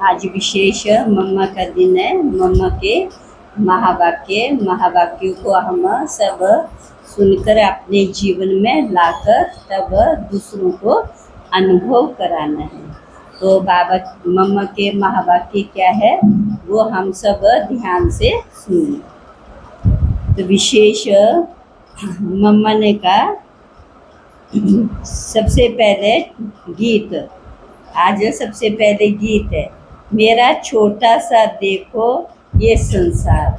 आज विशेष मम्मा का दिन है। मम्मा के महावाक्यों को हम सब सुनकर अपने जीवन में लाकर तब दूसरों को अनुभव कराना है। तो मम्मा के महावाक्य क्या है वो हम सब ध्यान से सुनिए। तो विशेष मम्मा ने कहा सबसे पहले गीत, आज सबसे पहले गीत है, मेरा छोटा सा देखो ये संसार।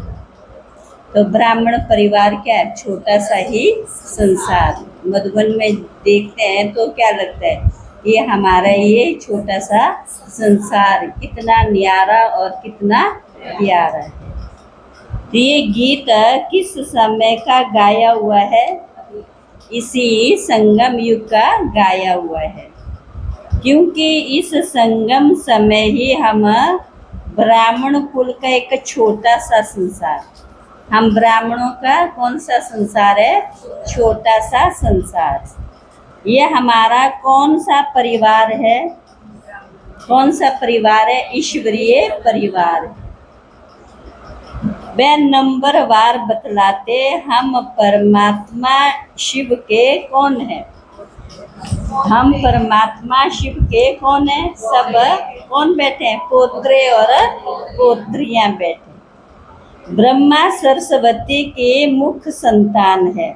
तो ब्राह्मण परिवार क्या है, छोटा सा ही संसार। मधुबन में देखते हैं तो क्या लगता है, ये हमारा ये छोटा सा संसार कितना न्यारा और कितना प्यारा है। तो ये गीत किस समय का गाया हुआ है, इसी संगम युग का गाया हुआ है। क्योंकि इस संगम समय ही हम ब्राह्मण कुल का एक छोटा सा संसार, हम ब्राह्मणों का कौन सा संसार है, छोटा सा संसार। ये हमारा कौन सा परिवार है, कौन सा परिवार है, ईश्वरीय परिवार। वह नंबरवार बतलाते हम परमात्मा शिव के कौन है, हम परमात्मा शिव के कौन है, सब कौन बैठे हैं, पोत्रे और पोत्रियां बैठे। ब्रह्मा सरस्वती के मुख्य संतान है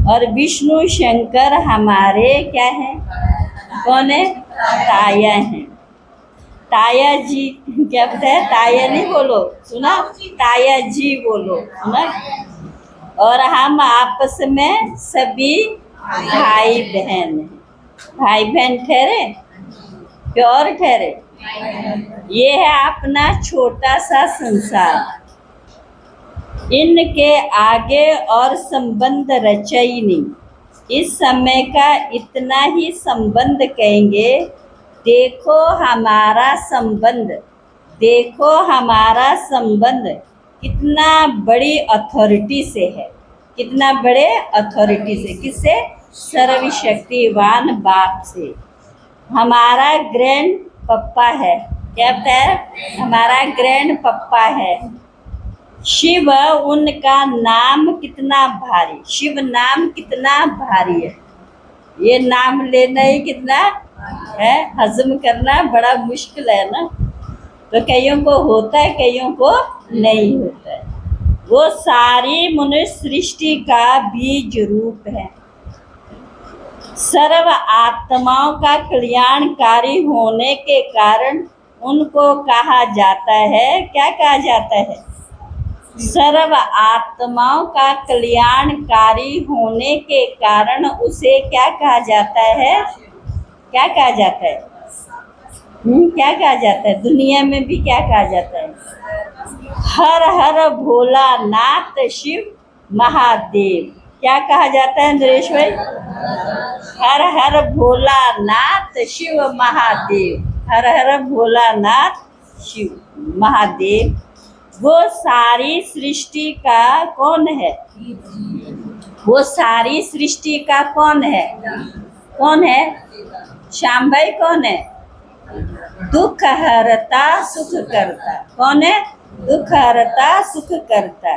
और विष्णु शंकर हमारे क्या है, कौन है, ताया हैं। ताया जी क्या पता है, ताया नहीं बोलो, सुना, ताया जी बोलो, सुना। और हम आपस में सभी भाई बहन हैं। भाई बहन ठहरे, प्योर ठहरे। ये है अपना छोटा सा संसार। इनके आगे और संबंध रचाई नहीं। इस समय का इतना ही संबंध कहेंगे। देखो हमारा संबंध, देखो हमारा संबंध कितना बड़ी अथॉरिटी से है, कितना बड़े अथॉरिटी से। किससे? सर्वशक्तिवान बाप से। हमारा ग्रैंड पप्पा है, क्या है? हमारा ग्रैंड पप्पा है। शिव, उनका नाम कितना भारी, शिव नाम कितना भारी है। ये नाम लेना ही कितना है, हजम करना बड़ा मुश्किल है ना। तो कईयों को होता है, कईयों को नहीं होता है। वो सारी मनुष्य सृष्टि का बीज रूप है। सर्व आत्माओं का कल्याणकारी होने के कारण उनको कहा जाता है, क्या कहा जाता है? सर्व आत्माओं का कल्याणकारी होने के कारण उसे क्या कहा जाता है? क्या कहा जाता है? क्या कहा जाता है? दुनिया में भी क्या कहा जाता है? हर हर भोलानाथ शिव महादेव। क्या कहा जाता है नरेश भाई? हर हर भोलानाथ शिव महादेव। हर हर भोलानाथ शिव महादेव। वो सारी सृष्टि का कौन है? वो सारी सृष्टि का कौन है? कौन है? श्याम भाई कौन है? दुख हरता सुख करता। कौन है? दुख हरता सुख करता।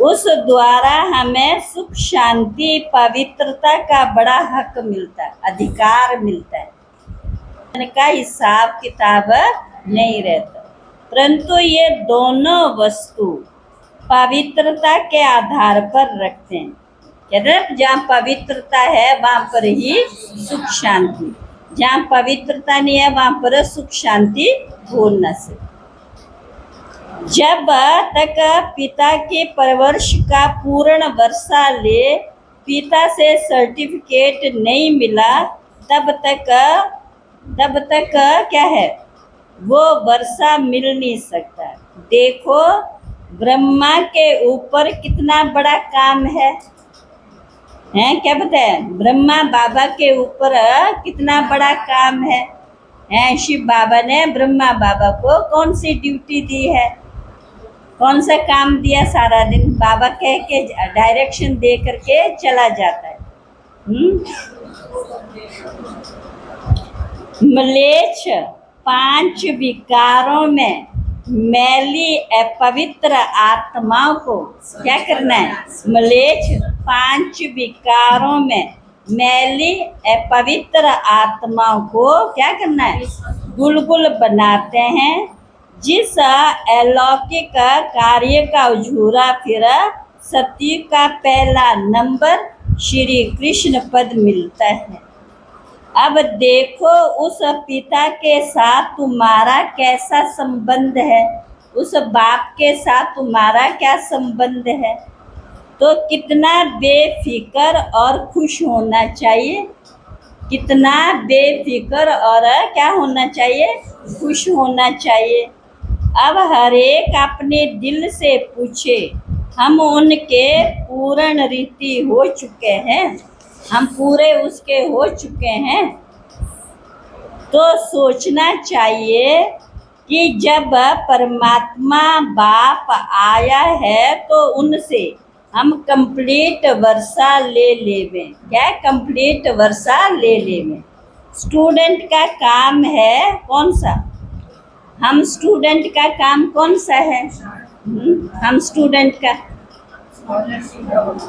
उस द्वारा हमें सुख, शांति, पवित्रता का बड़ा हक मिलता है, अधिकार मिलता है। का हिसाब किताब नहीं रहता। परंतु ये दोनों वस्तु पवित्रता के आधार पर रखते हैं। कहते जहाँ पवित्रता है वहाँ पर ही सुख शांति, जहाँ पवित्रता नहीं है वहाँ पर सुख शांति हो न सके। जब तक पिता के परवरिश का पूर्ण वर्षा ले, पिता से सर्टिफिकेट नहीं मिला, तब तक क्या है, वो वर्षा मिल नहीं सकता। देखो ब्रह्मा के ऊपर कितना बड़ा काम है, क्या बताया? ब्रह्मा बाबा के ऊपर कितना बड़ा काम है। शिव बाबा ने ब्रह्मा बाबा को कौन सी ड्यूटी दी है, कौन सा काम दिया? सारा दिन बाबा कह के डायरेक्शन दे करके चला जाता है। म्लेच्छ 5 विकारों में मैली अपवित्र आत्माओं को क्या करना है? म्लेच्छ 5 विकारों में मैली अपवित्र आत्माओं को क्या करना है? गुलगुल बनाते हैं। जिस अलौकिक कार्य का उजूरा फिर सत्य का पहला नंबर श्री कृष्ण पद मिलता है। अब देखो उस पिता के साथ तुम्हारा कैसा संबंध है, उस बाप के साथ तुम्हारा क्या संबंध है। तो कितना बेफिक्र और खुश होना चाहिए, कितना बेफिक्र और क्या होना चाहिए? खुश होना चाहिए। अब हर एक अपने दिल से पूछे, हम उनके पूर्ण रीति हो चुके हैं, हम पूरे उसके हो चुके हैं। तो सोचना चाहिए कि जब परमात्मा बाप आया है तो उनसे हम कंप्लीट वर्षा ले लेवें। क्या? कंप्लीट वर्षा ले लेवें। स्टूडेंट का काम है कौन सा? हम स्टूडेंट का काम कौन सा है? हम स्टूडेंट का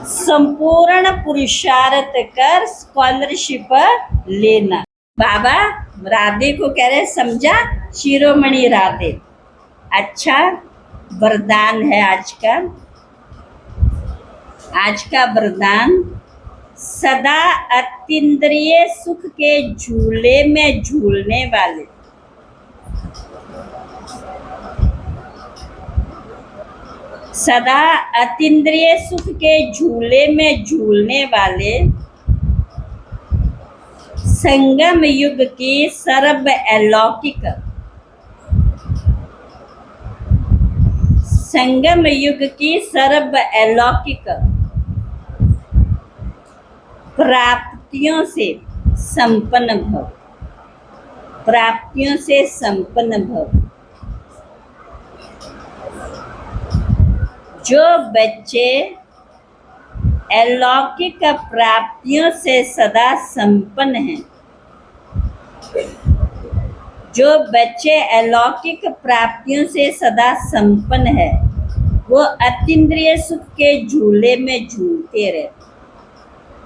संपूर्ण पुरुषार्थ कर स्कॉलरशिप लेना। बाबा राधे को कह रहे, समझा? शिरोमणि राधे। अच्छा वरदान है आज का वरदान। सदा अतीन्द्रिय सुख के झूले में झूलने वाले, सदा अतीन्द्रिय सुख के झूले में झूलने वाले संगम युग की सर्व अलौकिक संगम युग की सर्व अलौकिक प्राप्तियों से संपन्न भव, प्राप्तियों से संपन्न भव। जो बच्चे अलौकिक प्राप्तियों से सदा संपन्न हैं, जो बच्चे अलौकिक प्राप्तियों से सदा संपन्न है, वो अतीन्द्रिय सुख के झूले में झूलते रहते।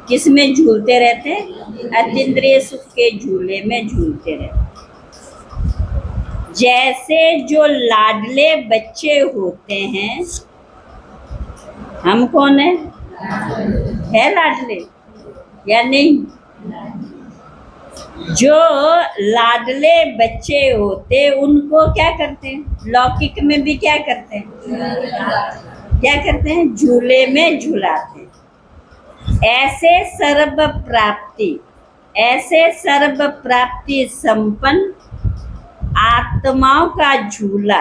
किस में झूलते रहते? अतीन्द्रिय सुख के झूले में झूलते रहते। जैसे जो लाडले बच्चे होते हैं, हम कौन है लाडले या नहीं? जो लाडले बच्चे होते उनको क्या करते हैं? लौकिक में भी क्या करते हैं? क्या करते हैं? झूले में झूलाते हैं। ऐसे सर्व प्राप्ति संपन्न आत्माओं का झूला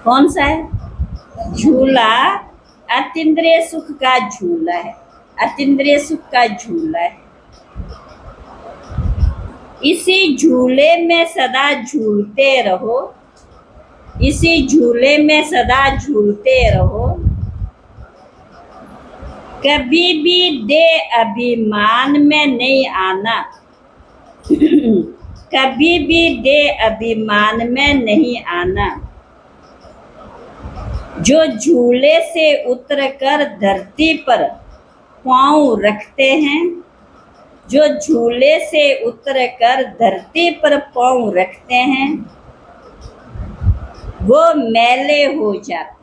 कौन सा है? झूला अतीन्द्रिय सुख का झूला है। अतीन्द्रिय सुख का झूला है। इसी झूले में सदा झूलते रहो। इसी झूले में सदा झूलते रहो। कभी भी देह अभिमान में नहीं आना। कभी भी देह अभिमान में नहीं आना। जो झूले से उतरकर धरती पर पांव रखते हैं, जो झूले से उतरकर धरती पर पांव रखते हैं, वो मैले हो जाते।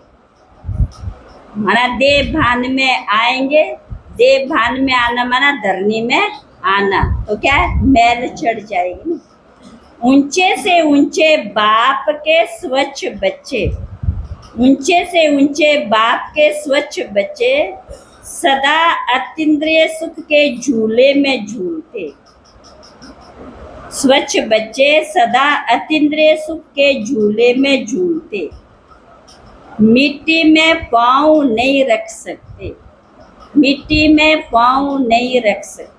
माना देह भान में आएंगे। देह भान में आना माना धरनी में आना, तो क्या है? मैल चढ़ जाएगी ना। ऊंचे से ऊंचे बाप के स्वच्छ बच्चे, ऊंचे से ऊंचे बाप के स्वच्छ बच्चे सदा अतीन्द्रिय सुख के झूले में झूलते। स्वच्छ बच्चे सदा अतीन्द्रिय सुख के झूले में झूलते। मिट्टी में पाँव नहीं रख सकते। मिट्टी में पाँव नहीं रख सकते।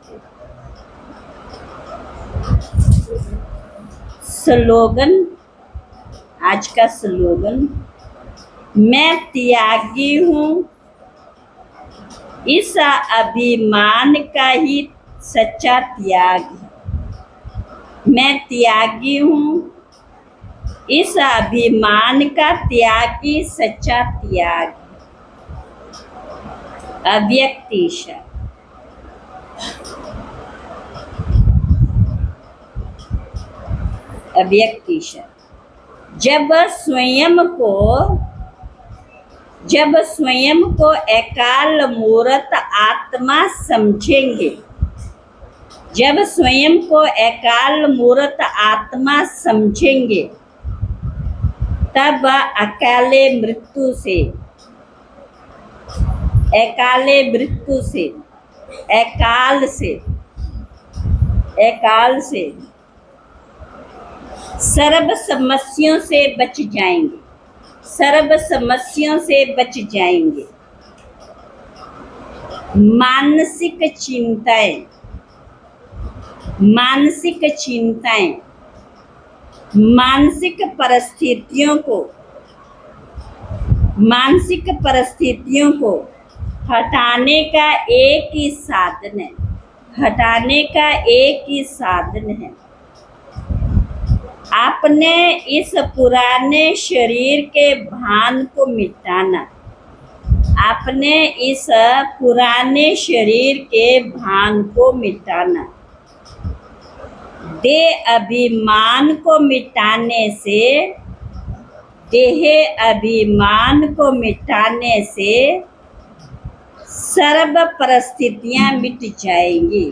स्लोगन, आज का स्लोगन, मैं त्यागी हूँ, इस अभिमान का ही सच्चा त्याग है। मैं त्यागी हूँ, इस अभिमान का त्याग ही सच्चा त्याग है। अव्यक्तिशा। अव्यक्तिशा। जब स्वयं को एकाल मूर्त आत्मा समझेंगे, जब स्वयं को एकाल मूर्त आत्मा समझेंगे, तब अकाले मृत्यु से, अकाले मृत्यु से, अकाल से, अकाल से सर्व समस्याओं से बच जाएंगे। सर्व समस्याओं से बच जाएंगे। मानसिक चिंताएं, मानसिक चिंताएं, मानसिक परिस्थितियों को हटाने का एक ही साधन है। हटाने का एक ही साधन है। आपने इस पुराने शरीर के भान को मिटाना। आपने इस पुराने शरीर के भान को मिटाना। देह अभिमान को मिटाने से, देह अभिमान को मिटाने से सर्व परिस्थितियां मिट जाएंगी।